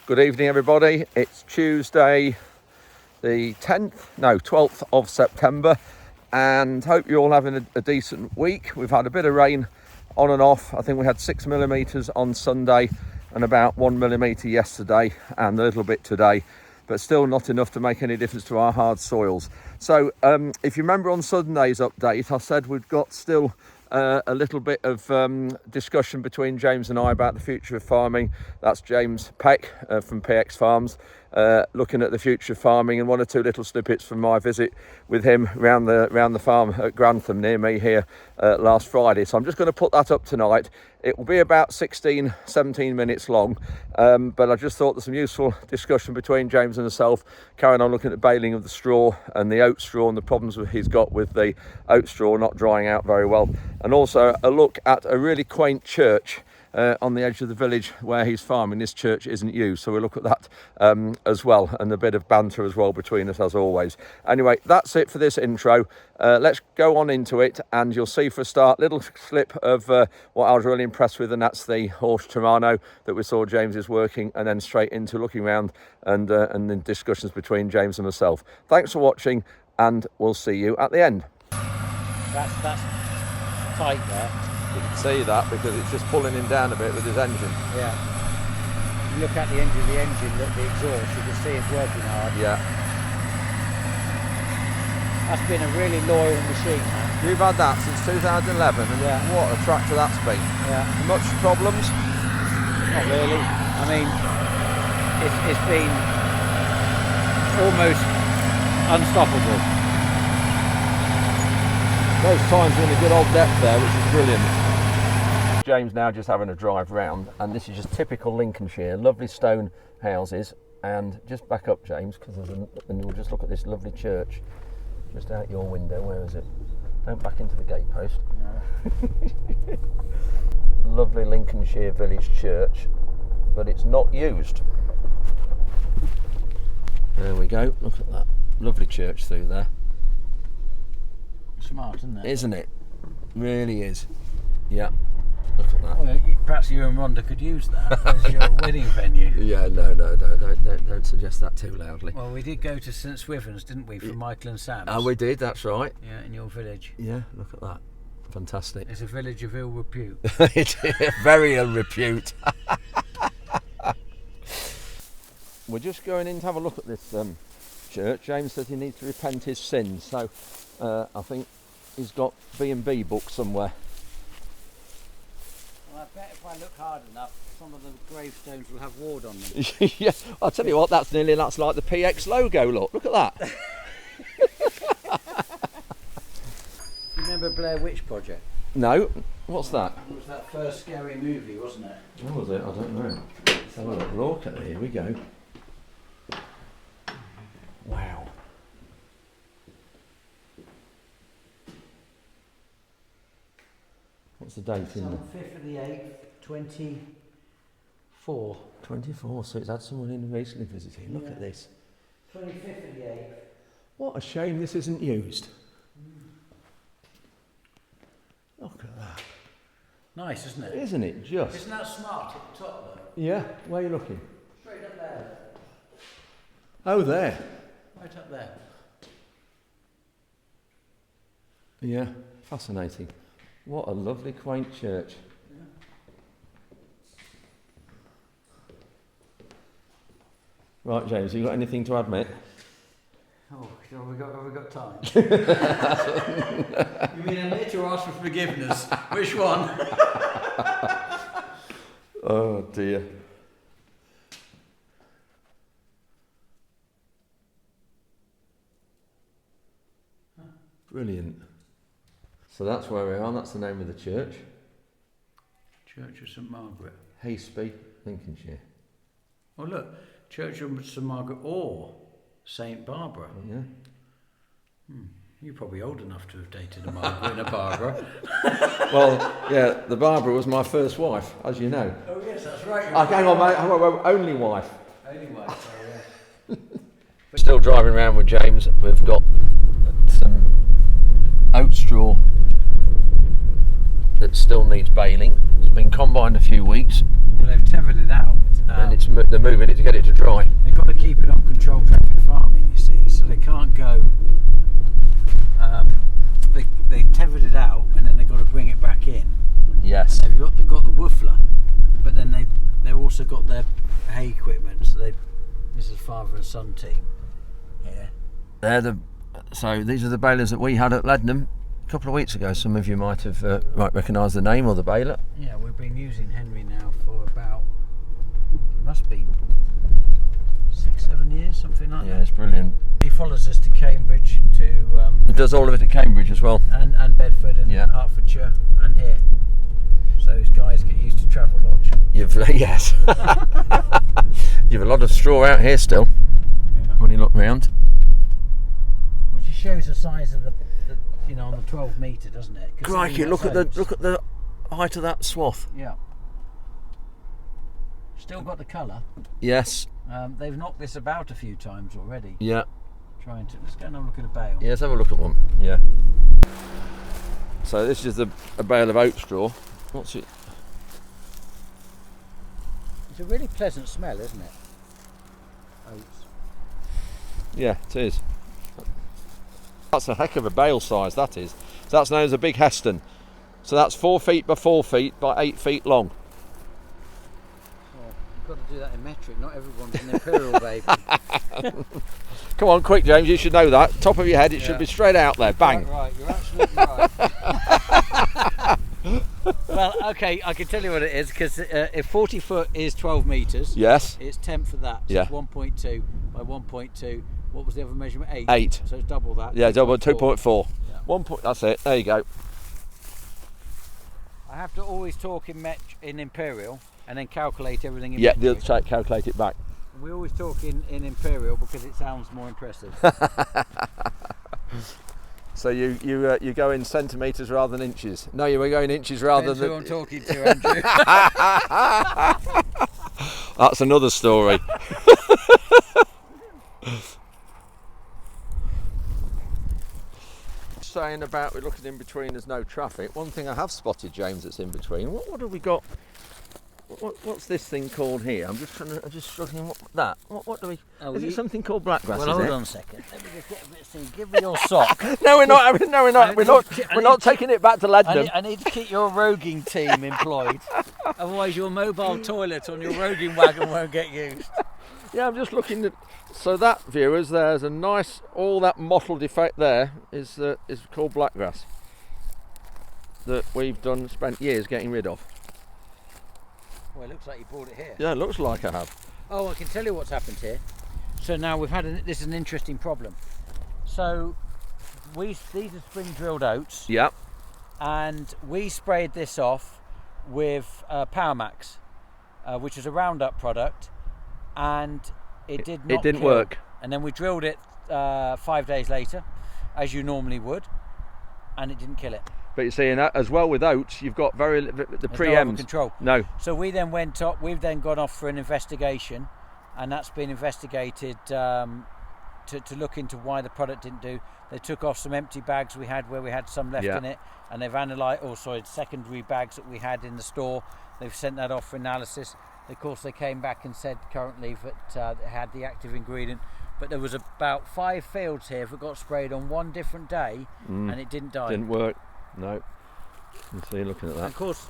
Good evening, everybody. It's Tuesday the 12th of September, and hope you're all having a decent week. We've had a bit of rain on and off. I think we had 6 millimetres on Sunday and about 1 millimetre yesterday and a little bit today, but still not enough to make any difference to our hard soils. So if you remember on Sunday's update, I said we've got still a little bit of discussion between James and I about the future of farming. That's James Peck from PX Farms, looking at the future of farming, and one or two little snippets from my visit with him round the farm at Grantham near me here last Friday. So I'm just going to put that up tonight. It will be about 16-17 minutes long, but I just thought there's some useful discussion between James and myself, carrying on looking at the baling of the straw and the oat straw and the problems he's got with the oat straw not drying out very well, and also a look at a really quaint church on the edge of the village where he's farming. This church isn't used, so we'll look at that as well, and a bit of banter as well between us as always. Anyway, that's it for this intro. Let's go on into it, and you'll see for a start little clip of what I was really impressed with, and that's the horse Tremano that we saw James is working, and then straight into looking around and then discussions between James and myself. Thanks for watching, and we'll see you at the end. That's tight there. You can see that because it's just pulling him down a bit with his engine. Yeah. You look at the end of the engine, look at the exhaust, you can see it's working hard. Yeah. That's been a really loyal machine, man. You've had that since 2011, and yeah, what a tractor that's been. Yeah. Much problems? Not really. I mean, it's been almost unstoppable. Those times are in a good old depth there, which is brilliant. James now just having a drive round, and this is just typical Lincolnshire, lovely stone houses. And just back up, James, because and we'll just look at this lovely church just out your window. Where is it? Don't back into the gatepost. No. Lovely Lincolnshire village church, but it's not used. There we go. Look at that lovely church through there. Smart, isn't it? Isn't it? Really is. Yeah. Look at that. Well, perhaps you and Rhonda could use that as your wedding venue. Yeah, no, don't suggest that too loudly. Well, we did go to St Swithin's, didn't we, for Michael and Sam's? Oh, we did, that's right. Yeah, in your village. Yeah, look at that. Fantastic. It's a village of ill repute. It is very ill repute. We're just going in to have a look at this church. James says he needs to repent his sins, so I think he's got B&B books somewhere. Well, I bet if I look hard enough, some of the gravestones will have Ward on them. Yeah, I'll tell you what, that's like the PX logo, look at that. You remember Blair Witch Project? No, what's that? It was that first scary movie, wasn't it? What was it? I don't know. Let's have a look at it. Here we go. Wow. What's the date in there? 5th of the 8th, 24. 24, so it's had someone in recently visiting. Look at this. 25th of the 8th. What a shame this isn't used. Look at that. Nice, isn't it? Isn't it just? Isn't that smart at the top though? Yeah, where are you looking? Straight up there. Oh, there. Right up there. Yeah, fascinating. What a lovely, quaint church. Yeah. Right, James, you got anything to add, mate? Oh, have we got time? You mean admit or ask for forgiveness? Which one? Oh dear. Brilliant. So that's where we are, and that's the name of the church. Church of St Margaret. Haseby, Lincolnshire. Oh look, Church of St Margaret or St Barbara. Oh, yeah. You're probably old enough to have dated a Margaret and a Barbara. Well, yeah, the Barbara was my first wife, as you know. Oh yes, that's right. Hang on, mate. Only wife. Only wife, oh yeah. Still driving around with James. We've got some oat straw that still needs baling. It's been combined a few weeks, Well, they've tethered it out. and they're moving it to get it to dry. They've got to keep it on controlled tractor farming, you see, so they can't go. They tethered it out, and then they've got to bring it back in. Yes. They've got the woofler, but then they've also got their hay equipment. So this is father and son team here. So these are the balers that we had at Leadenham a couple of weeks ago. Some of you might have recognise the name or the baler. Yeah, we've been using Henry now for about, it must be 6-7 years, something like that. Yeah, it's brilliant. He follows us to Cambridge, It does all of it at Cambridge as well. and Bedford and Yeah. Hertfordshire and here. So his guys get used to travel lodge. Yes. You've a lot of straw out here still. Yeah. When you look round. Which just shows the size of the on the 12 metre, doesn't it? 'Cause Crikey! that's Look at oats. the height of that swath. Yeah. Still got the colour. Yes. They've knocked this about a few times already. Yeah. Let's go and have a look at a bale. Yeah. Let's have a look at one. Yeah. So this is a bale of oat straw. What's it? It's a really pleasant smell, isn't it? Oats. Yeah, it is. That's a heck of a bale size, that is. So that's known as a big Heston. So that's 4 feet by 4 feet by 8 feet long. Well, you've got to do that in metric. Not everyone's an imperial baby. Come on, quick, James, you should know that. Top of your head, it should Yeah. be straight out there. Bang. Right, you're absolutely right. Well, okay, I can tell you what it is, because if 40 foot is 12 metres, Yes. it's 10 for that. So Yeah. it's 1.2 by 1.2. What was the other measurement? 8. 8. So it's double that. Yeah, double 2.4. 2.4. Yeah. 1 point. That's it. There you go. I have to always talk in imperial and then calculate everything in Yeah, the metric. other side, calculate it back. We always talk in imperial because it sounds more impressive. So you go in centimetres rather than inches. No, you were going inches rather Depends than. who I'm talking to, Andrew. That's another story. Saying about we're looking in between, there's no traffic. One thing I have spotted, James, that's in between. What have we got? What's this thing called here? I'm just struggling. What do we? Oh, is it something called blackgrass? Well, is hold it? on a second. Let me just get a bit of steam. Give me your sock. No, we're not. No, we're not. We're not taking it back to Leadenham. I need to keep your roguing team employed. Otherwise, your mobile toilet on your roguing wagon won't get used. Yeah, I'm just looking at. So that, viewers, there's a nice. All that mottled effect there is called blackgrass. That we've spent years getting rid of. Well, it looks like you brought it here. Yeah, it looks like I have. Oh, I can tell you what's happened here. So now we've had this is an interesting problem. So these are spring drilled oats, Yeah. and we sprayed this off with Power Max, which is a Roundup product, and it didn't didn't work. And then we drilled it 5 days later, as you normally would, and it didn't kill it. But you see, as well with oats, you've got the There's preems. no control. No. So we then went up. We've then gone off for an investigation, and that's been investigated to look into why the product didn't do. They took off some empty bags we had where we had some left Yeah. in it, and they've analysed. Secondary bags that we had in the store. They've sent that off for analysis. Of course, they came back and said currently that it had the active ingredient, but there was about 5 fields here that got sprayed on one different day, and it didn't die. Didn't work. No. You see, looking at And that. of course,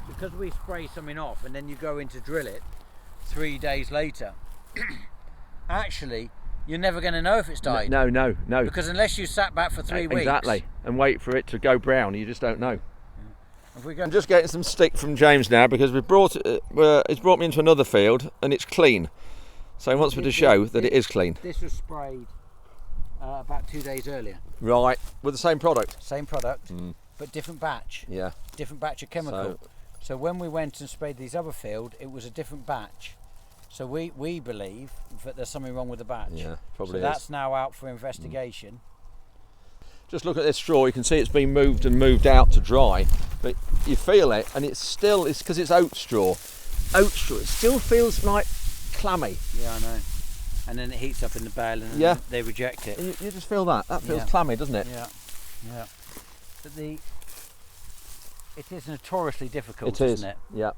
because we spray something off and then you go in to drill it 3 days later, actually, you're never going to know if it's died. No. Because unless you sat back for 3 weeks. Exactly. And wait for it to go brown, you just don't know. If we go, I'm just getting some stick from James now because it's brought me into another field and it's clean. So he wants me to show that it is clean. this was sprayed about 2 days earlier. Right. With the same product. Same product, but different batch. Yeah. Different batch of chemical. So when we went and sprayed these other field, it was a different batch. So we believe that there's something wrong with the batch. Yeah, probably so is. that's now out for investigation. Just look at this straw, you can see it's been moved and moved out to dry, but you feel it and it's because it's oat straw. Oat straw, it still feels like clammy. Yeah, I know. And then it heats up in the bale and Yeah. they reject it. You just feel that feels Yeah. clammy, doesn't it? Yeah, yeah. But It is notoriously difficult, It is. isn't it? Yeah.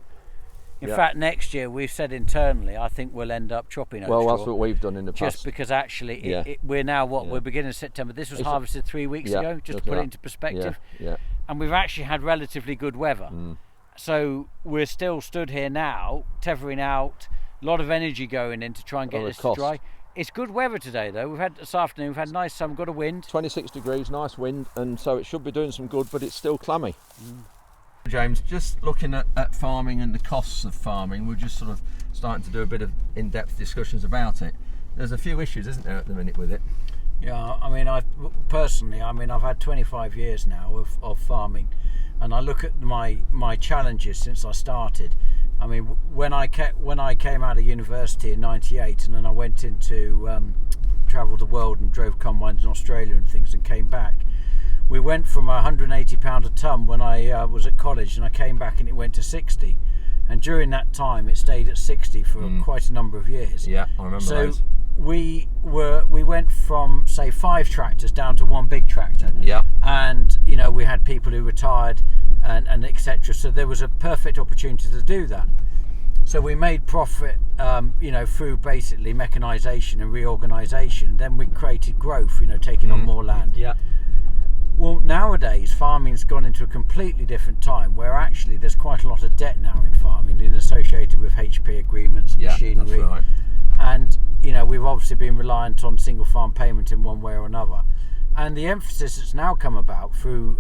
In fact, next year we've said internally, I think we'll end up chopping oak straw. Well, that's what we've done in the past. Just because actually, we're now we're beginning of September. This was harvested 3 weeks ago, just to put it into perspective. Yeah. And we've actually had relatively good weather. So we're still stood here now, tethering out, a lot of energy going in to try and get this to dry. It's good weather today, though. This afternoon we've had nice sun, got a wind. 26 degrees, nice wind, and so it should be doing some good, but it's still clammy. James, just looking at farming and the costs of farming, we're just sort of starting to do a bit of in-depth discussions about it. There's a few issues, isn't there, at the minute with it? Yeah, I mean, I've had 25 years now of farming, and I look at my challenges since I started. I mean, when I came out of university in '98, and then I went into travelled the world and drove combines in Australia and things, and came back. We went from £180 a tonne when I was at college, and I came back and it went to 60. And during that time, it stayed at 60 for quite a number of years. Yeah, I remember those. We went from, say, 5 tractors down to 1 big tractor. Yeah. And we had people who retired and etc. So there was a perfect opportunity to do that. So we made profit, through basically mechanisation and reorganisation. Then we created growth, taking on more land. Yeah. Well, nowadays farming's gone into a completely different time, where actually there's quite a lot of debt now in farming, associated with HP agreements, machinery. That's right. And we've obviously been reliant on single farm payment in one way or another. And the emphasis that's now come about through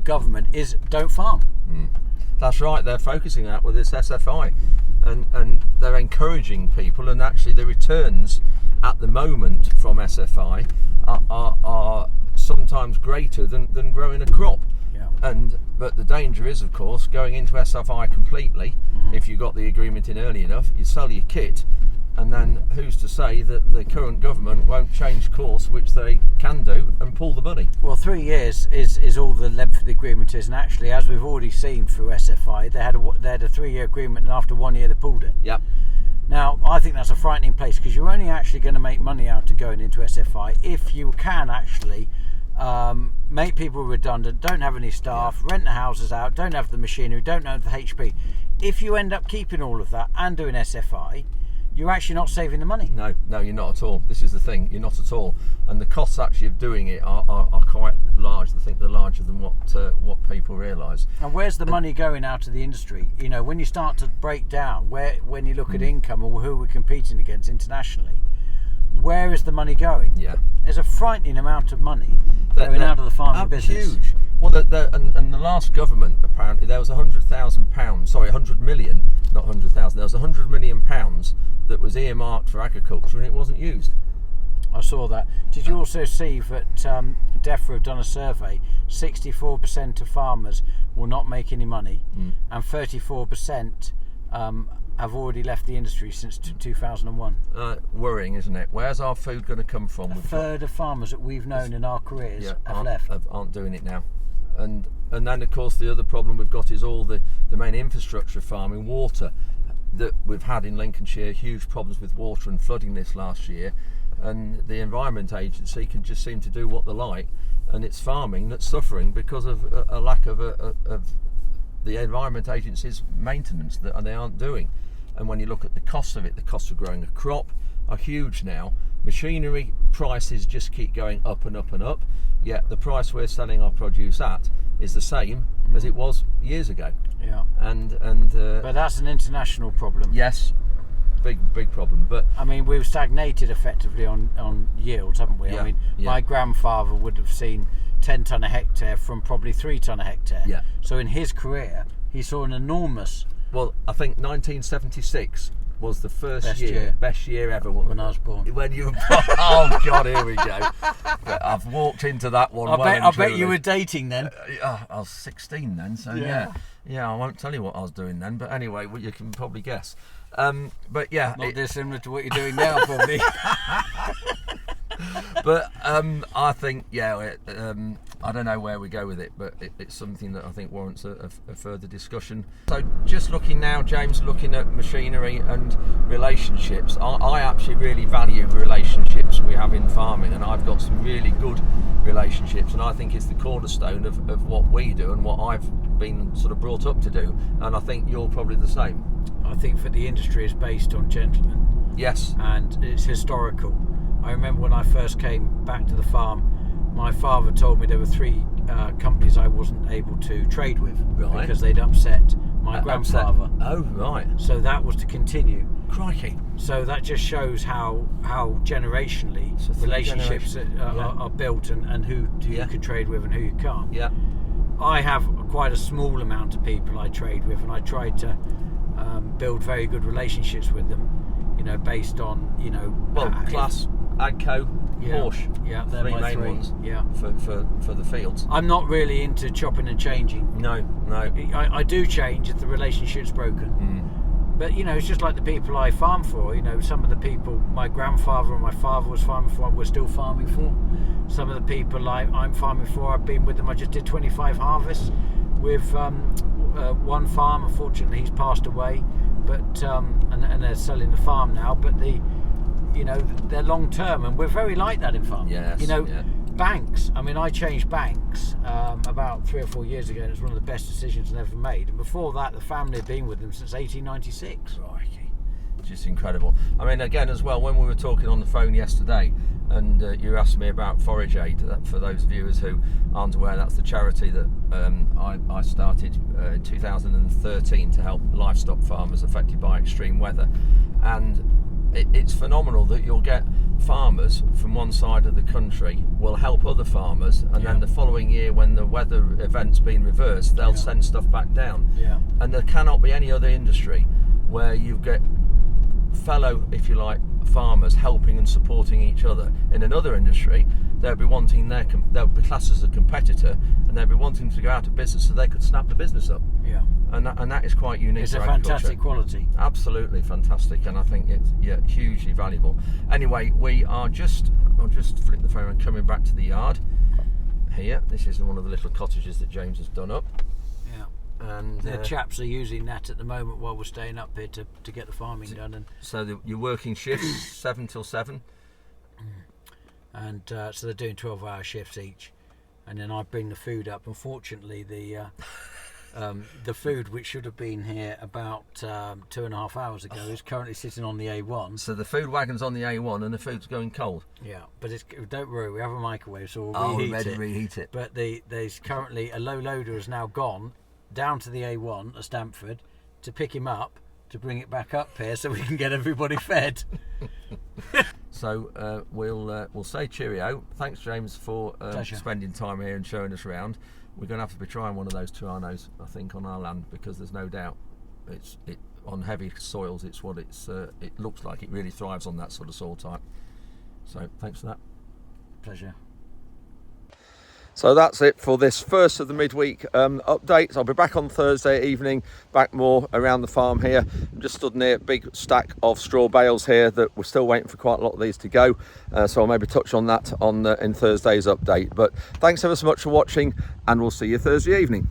government is don't farm. That's right, they're focusing that with this SFI, and they're encouraging people, and actually the returns at the moment from SFI are sometimes greater than growing a crop. Yeah. But the danger is, of course, going into SFI completely. If you got the agreement in early enough, you sell your kit, and then who's to say that the current government won't change course, which they can do, and pull the money? Well, 3 years is all the length of the agreement is, and actually, as we've already seen through SFI, they had a 3-year agreement, and after 1 year they pulled it. Yep. Now, I think that's a frightening place, because you're only actually going to make money out of going into SFI if you can actually make people redundant, don't have any staff, rent the houses out, don't have the machinery, don't have the HP. If you end up keeping all of that and doing SFI, you're actually not saving the money. No, you're not at all. This is the thing, you're not at all. And the costs actually of doing it are quite large. I think they're larger than what people realise. And where's the money going out of the industry? When you start to break down, when you look at income or who we're competing against internationally, where is the money going? Yeah. There's a frightening amount of money going out of the farming business. Huge. Well, and the last government, apparently, there was £100,000, sorry, 100 million, not 100,000, there was £100 million that was earmarked for agriculture, and it wasn't used. I saw that. Did you also see that DEFRA have done a survey? 64% of farmers will not make any money, and 34% have already left the industry since 2001. Worrying, isn't it? Where's our food going to come from? A third of farmers that we've known in our careers have left. Aren't doing it now. And then, of course, the other problem we've got is all the main infrastructure of farming, water, that we've had in Lincolnshire, huge problems with water and flooding this last year, and the Environment Agency can just seem to do what they like, and it's farming that's suffering because of a lack of the Environment Agency's maintenance that they aren't doing. And when you look at the cost of it, the cost of growing a crop are huge now. Machinery prices just keep going up and up and up, yet the price we're selling our produce at is the same as it was years ago. Yeah. But that's an international problem. Yes, big problem. But I mean, we've stagnated effectively on yields, haven't we? Yeah, I mean, my grandfather would have seen 10 tonne a hectare from probably 3 tonne a hectare. Yeah. So in his career, he saw an enormous. Well, I think 1976 was the best year ever. When I was born. When you were born. Oh God, here we go. But I've walked into that one. I bet you were dating then. I was 16 then, so yeah. I won't tell you what I was doing then, but anyway, well, you can probably guess. But yeah, not dissimilar to what you're doing now, probably. But I think I don't know where we go with it, but it's something that I think warrants a further discussion. So just looking now, James, looking at machinery and relationships, I actually really value the relationships we have in farming, and I've got some really good relationships, and I think it's the cornerstone of what we do and what I've been sort of brought up to do, and I think you're probably the same. I think for the industry is based on gentlemen. Yes. And it's historical. I remember when I first came back to the farm, my father told me there were 3 companies I wasn't able to trade with, right, because they'd upset my grandfather. Oh, right. So that was to continue. Crikey. So that just shows how generationally relationships are built, and who you can trade with and who you can't. Yeah. I have quite a small amount of people I trade with, and I try to build very good relationships with them, based on, Class, Agco, Porsche. Yeah, they're three my main 3. ones. Yeah. For the fields. I'm not really into chopping and changing. No. I do change if the relationship's broken. But it's just like the people I farm for. Some of the people my grandfather and my father was farming for, we're still farming for. Some of the people I'm farming for, I've been with them. I just did 25 harvests with one farm. Unfortunately, he's passed away, but and they're selling the farm now. But they're long term, and we're very like that in farming. Yes. Banks. I mean, I changed banks about 3 or 4 years ago, and it was one of the best decisions I ever made. And before that, the family had been with them since 1896. Crikey. Just incredible. I mean, again, as well, when we were talking on the phone yesterday, and you asked me about Forage Aid, for those viewers who aren't aware, that's the charity that I started in 2013 to help livestock farmers affected by extreme weather. And it's phenomenal that you'll get farmers from one side of the country will help other farmers, and then the following year, when the weather event's been reversed, they'll send stuff back down. Yeah. And there cannot be any other industry where you get fellow, if you like, farmers helping and supporting each other. In another industry, they'll be wanting they'll be classed as a competitor, and they'll be wanting to go out of business so they could snap the business up. Yeah. And that is quite unique. It's a fantastic quality. Absolutely fantastic, and I think it's hugely valuable. Anyway, I'll just flip the phone and coming back to the yard here. This is one of the little cottages that James has done up. Yeah. And the chaps are using that at the moment while we're staying up here to get the farming done. And so you're working shifts 7 till 7. And so they're doing 12-hour shifts each, and then I bring the food up. Unfortunately, the food which should have been here about 2.5 hours ago is currently sitting on the A1. So the food wagon's on the A1 and the food's going cold. Yeah, but don't worry, we have a microwave, so we'll reheat it. But there's currently a low loader has now gone down to the A1 at Stamford to pick him up, to bring it back up here so we can get everybody fed. So we'll say cheerio. Thanks, James, for spending time here and showing us around. We're going to have to be trying one of those Tuanos, I think, on our land, because there's no doubt on heavy soils. It looks like it really thrives on that sort of soil type. So thanks for that. Pleasure. So that's it for this first of the midweek updates. I'll be back on Thursday evening, back more around the farm here. I'm just stood near a big stack of straw bales here that we're still waiting for quite a lot of these to go. So I'll maybe touch on that in Thursday's update. But thanks ever so much for watching, and we'll see you Thursday evening.